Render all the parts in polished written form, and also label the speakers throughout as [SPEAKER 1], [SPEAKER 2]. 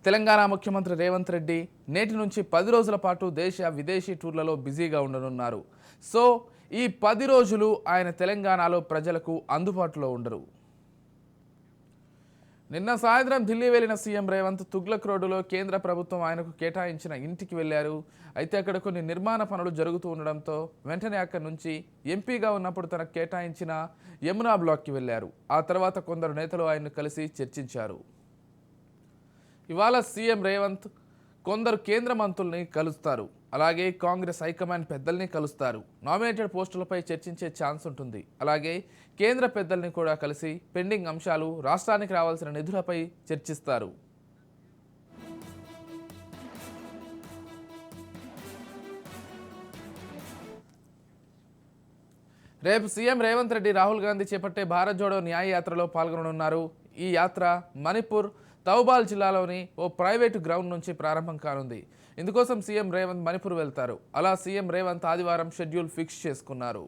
[SPEAKER 1] తెలంగాణ ముఖ్యమంత్రి రేవంత్ రెడ్డి నేటి నుంచి 10 రోజుల పాటు దేశ విదేశీ టూర్లలో బిజీగా ఉండనున్నారు. సో ఈ 10 రోజులు ఆయన తెలంగాణలో ప్రజలకు అందుబాటులో ఉండరు. నిన్న సాయంత్రం ఢిల్లీ వెళ్లిన సీఎం రేవంత్ తుగ్లక్ రోడ్డులో కేంద్ర ప్రభుత్వం ఆయనకు కేటాయించిన ఇంటికి వెళ్లారు. అయితే అక్కడ కొన్ని నిర్మాణ పనులు జరుగుతూ ఉండడంతో వెంటనే అక్కడి నుంచి ఎంపీగా ఉన్నప్పుడు తనకు కేటాయించిన యమునా బ్లాక్కి వెళ్లారు. ఆ తర్వాత కొందరు నేతలు ఆయన్ను కలిసి చర్చించారు. ఇవాళ సీఎం రేవంత్ కొందరు కేంద్ర మంత్రుల్ని కలుస్తారు. అలాగే కాంగ్రెస్ హైకమాండ్ పెద్దల్ని కలుస్తారు. నామినేటెడ్ పోస్టులపై చర్చించే ఛాన్స్ ఉంటుంది. అలాగే కేంద్ర పెద్దల్ని కూడా కలిసి పెండింగ్ అంశాలు, రాష్ట్రానికి రావాల్సిన నిధులపై చర్చిస్తారు. రేపు సీఎం రేవంత్ రెడ్డి రాహుల్ గాంధీ చేపట్టే భారత్ జోడో న్యాయ యాత్రలో పాల్గొననున్నారు. ఈ యాత్ర మణిపూర్ తౌబాల్ జిల్లాలోని ఓ ప్రైవేటు గ్రౌండ్ నుంచి ప్రారంభం కానుంది. ఇందుకోసం సీఎం రేవంత్ మణిపూర్ వెళ్తారు. అలా సీఎం రేవంత్ ఆదివారం షెడ్యూల్ ఫిక్స్ చేసుకున్నారు.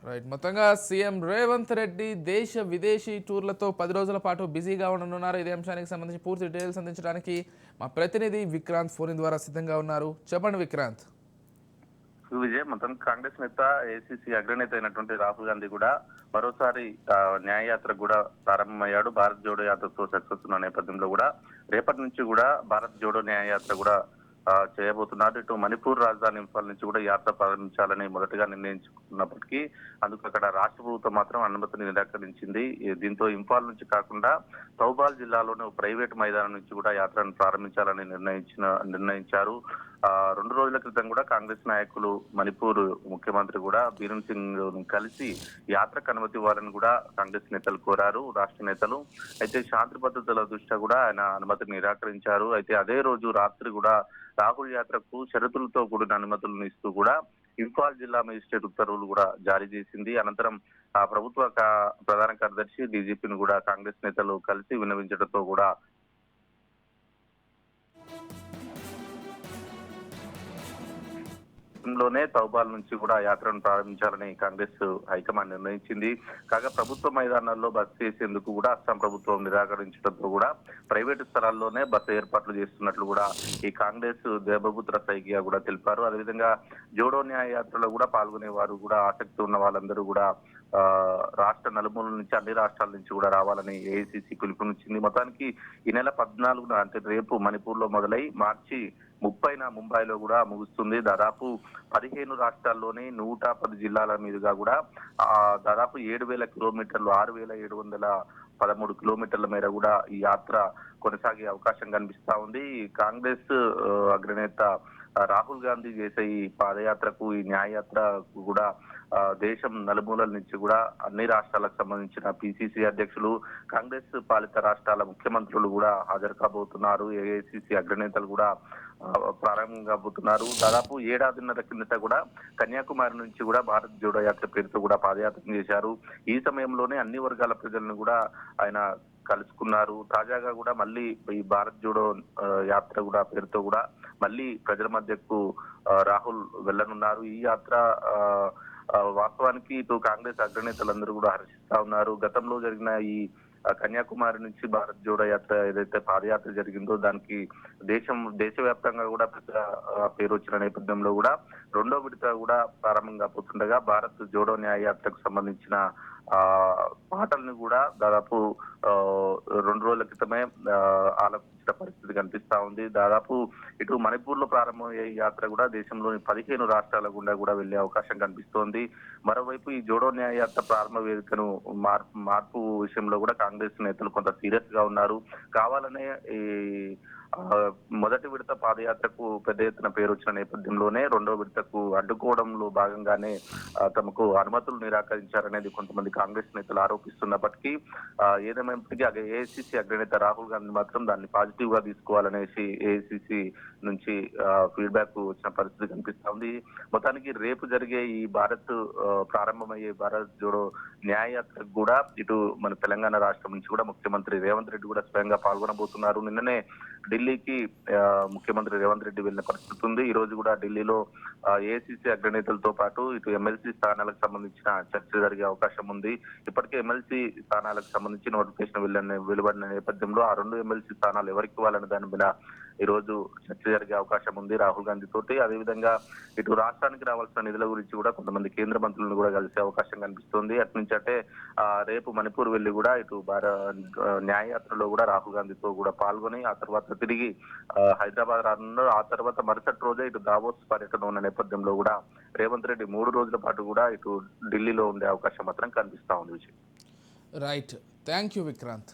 [SPEAKER 1] రైట్, మొత్తంగా సీఎం రేవంత్ రెడ్డి దేశ విదేశీ టూర్లతో 10 రోజుల పాటు బిజీగా ఉండనున్నారు. ఇదే అంశానికి సంబంధించి పూర్తి డీటెయిల్స్ అందించడానికి మా ప్రతినిధి విక్రాంత్ ఫోన్ ద్వారా సిద్ధంగా ఉన్నారు. చెప్పండి విక్రాంత్.
[SPEAKER 2] విజయ్, మొత్తం కాంగ్రెస్ నేత ఏసీసీ అగ్రనేత అయినటువంటి రాహుల్ గాంధీ కూడా మరోసారి న్యాయయాత్ర కూడా ప్రారంభమయ్యాడు. భారత్ జోడో యాత్రతో సక్సెస్ ఉన్న నేపథ్యంలో కూడా రేపటి నుంచి కూడా భారత్ జోడో న్యాయయాత్ర కూడా చేయబోతున్నారు. ఇటు మణిపూర్ రాజధాని ఇంఫాల్ నుంచి కూడా యాత్ర ప్రారంభించాలని మొదటగా నిర్ణయించుకున్నప్పటికీ అందుకు అక్కడ రాష్ట్ర ప్రభుత్వం మాత్రం అనుమతిని నిరాకరించింది. దీంతో ఇంఫాల్ నుంచి కాకుండా తౌబాల్ జిల్లాలోని ప్రైవేట్ మైదానం నుంచి కూడా యాత్రను ప్రారంభించాలని నిర్ణయించారు. 2 రోజుల క్రితం కూడా కాంగ్రెస్ నాయకులు మణిపూర్ ముఖ్యమంత్రి కూడా బీరెన్ సింగ్ కలిసి యాత్రకు అనుమతి ఇవ్వాలని కూడా కాంగ్రెస్ నేతలు కోరారు, రాష్ట్ర నేతలు. అయితే శాంతి భద్రతల దృష్ట్యా కూడా ఆయన అనుమతిని నిరాకరించారు. అయితే అదే రోజు రాత్రి కూడా రాహుల్ యాత్రకు షరతులతో కూడిన అనుమతులను ఇస్తూ కూడా ఇంఫాల్ జిల్లా మేజిస్ట్రేట్ ఉత్తర్వులు కూడా జారీ చేసింది. అనంతరం ఆ ప్రభుత్వ ప్రధాన కార్యదర్శి డీజీపీని కూడా కాంగ్రెస్ నేతలు కలిసి విన్నవించడంతో కూడా లోనే తౌబాల్ నుంచి కూడా యాత్రను ప్రారంభించాలని కాంగ్రెస్ హైకమాండ్ నిర్ణయించింది. కాగా ప్రభుత్వ మైదానాల్లో బస్సు చేసేందుకు కూడా అస్సాం ప్రభుత్వం నిరాకరించడంతో కూడా ప్రైవేటు స్థలాల్లోనే బస్సు ఏర్పాట్లు చేస్తున్నట్లు కూడా ఈ కాంగ్రెస్ దేబపుత్ర సైకియా కూడా తెలిపారు. అదేవిధంగా జోడో న్యాయ యాత్రలో కూడా పాల్గొనే వారు కూడా ఆసక్తి ఉన్న వాళ్ళందరూ కూడా రాష్ట్ర నలుమూలల నుంచి, అన్ని రాష్ట్రాల నుంచి కూడా రావాలని ఏఐసిసి పిలుపునిచ్చింది. మొత్తానికి ఈ నెల 14న అంటే రేపు మణిపూర్ లో మొదలై మార్చి 30న ముంబైలో కూడా ముగుస్తుంది. దాదాపు 15 రాష్ట్రాల్లోని 110 జిల్లాల మీదుగా కూడా దాదాపు 7,000 కిలోమీటర్లు, 6,713 కిలోమీటర్ల మేర కూడా ఈ యాత్ర కొనసాగే అవకాశం కనిపిస్తా ఉంది. కాంగ్రెస్ అగ్రనేత రాహుల్ గాంధీ చేసే ఈ పాదయాత్రకు, ఈ న్యాయయాత్రకు కూడా దేశం నలుమూలల నుంచి కూడా అన్ని రాష్ట్రాలకు సంబంధించిన పిసిసి అధ్యక్షులు, కాంగ్రెస్ పాలిత రాష్ట్రాల ముఖ్యమంత్రులు కూడా హాజరు కాబోతున్నారు. ఏఐసిసి అగ్రనేతలు కూడా ప్రారంభం కాబోతున్నారు. దాదాపు 1.5 కిందట కూడా కన్యాకుమారి నుంచి కూడా భారత్ జోడో యాత్ర పేరుతో కూడా పాదయాత్ర చేశారు. ఈ సమయంలోనే అన్ని వర్గాల ప్రజలను కూడా ఆయన కలుసుకున్నారు. తాజాగా కూడా మళ్ళీ ఈ భారత్ జోడో యాత్ర కూడా పేరుతో కూడా మళ్ళీ ప్రజల మధ్యకు రాహుల్ వెళ్ళనున్నారు. ఈ యాత్ర వాస్తవానికి ఇటు కాంగ్రెస్ అగ్రనేతలందరూ కూడా హర్షిస్తా ఉన్నారు. గతంలో జరిగిన ఈ కన్యాకుమారి నుంచి భారత్ జోడో యాత్ర ఏదైతే పాదయాత్ర జరిగిందో దానికి దేశవ్యాప్తంగా కూడా పెద్ద పేరు వచ్చిన నేపథ్యంలో కూడా 2వ విడత కూడా ప్రారంభం కాబోతుండగా భారత్ జోడో న్యాయ యాత్రకు సంబంధించిన పాటలను కూడా దాదాపు 2 రోజుల క్రితమే ఆలపించిన పరిస్థితి కనిపిస్తా ఉంది. దాదాపు ఇటు మణిపూర్ లో ప్రారంభమయ్యే యాత్ర కూడా దేశంలోని 15 రాష్ట్రాల గుండా కూడా వెళ్లే అవకాశం కనిపిస్తోంది. మరోవైపు ఈ జోడో న్యాయ యాత్ర ప్రారంభ వేదికను మార్పు విషయంలో కూడా కాంగ్రెస్ నేతలు కొంత సీరియస్ గా ఉన్నారు. కావాలనే ఈ మొదటి విడత పాదయాత్రకు పెద్ద ఎత్తున పేరు వచ్చిన నేపథ్యంలోనే 2వ విడతకు అడ్డుకోవడంలో భాగంగానే తమకు అనుమతులు నిరాకరించారనేది కొంతమంది కాంగ్రెస్ నేతలు ఆరోపిస్తున్నప్పటికీ ఏదేమైనప్పటికీ ఏఐసిసి అగ్రనేత రాహుల్ గాంధీ మాత్రం దాన్ని పాజిటివ్ గా తీసుకోవాలనేసి ఏఐసిసి నుంచి ఫీడ్బ్యాక్ వచ్చిన పరిస్థితి కనిపిస్తా ఉంది. మొత్తానికి రేపు జరిగే ఈ ప్రారంభమయ్యే భారత్ జోడో న్యాయయాత్రకు కూడా ఇటు మన తెలంగాణ రాష్ట్రం నుంచి కూడా ముఖ్యమంత్రి రేవంత్ రెడ్డి కూడా స్వయంగా పాల్గొనబోతున్నారు. నిన్ననే ఢిల్లీకి ముఖ్యమంత్రి రేవంత్ రెడ్డి వెళ్ళిన పరిస్థితి ఉంది. ఈ రోజు కూడా ఢిల్లీలో ఏఐసీసీ అగ్రనేతలతో పాటు ఇటు ఎమ్మెల్సీ స్థానాలకు సంబంధించిన చర్చ జరిగే అవకాశం ఉంది. ఇప్పటికే ఎమ్మెల్సీ స్థానాలకు సంబంధించి నోటిఫికేషన్ వెలువడిన నేపథ్యంలో ఆ 2 ఎమ్మెల్సీ స్థానాలు ఎవరికి ఇవ్వాలనే దాని మీద ఈ రోజు చర్చ జరిగే అవకాశం ఉంది రాహుల్ గాంధీ తోటి. అదేవిధంగా ఇటు రాష్ట్రానికి రావాల్సిన నిధుల గురించి కూడా కొంతమంది కేంద్ర మంత్రులను కూడా కలిసే అవకాశం కనిపిస్తుంది. అటు నుంచి అంటే రేపు మణిపూర్ వెళ్లి కూడా ఇటు న్యాయయాత్రలో కూడా రాహుల్ గాంధీతో కూడా పాల్గొని ఆ తర్వాత తిరిగి హైదరాబాద్ రానున్నారు. ఆ తర్వాత మరుసటి రోజే ఇటు దావోస్ పర్యటన ఉన్న నేపథ్యంలో కూడా రేవంత్ రెడ్డి 3 రోజుల పాటు కూడా ఇటు ఢిల్లీలో ఉండే అవకాశం మాత్రం కనిపిస్తా ఉంది.
[SPEAKER 1] Right, thank you Vikrant.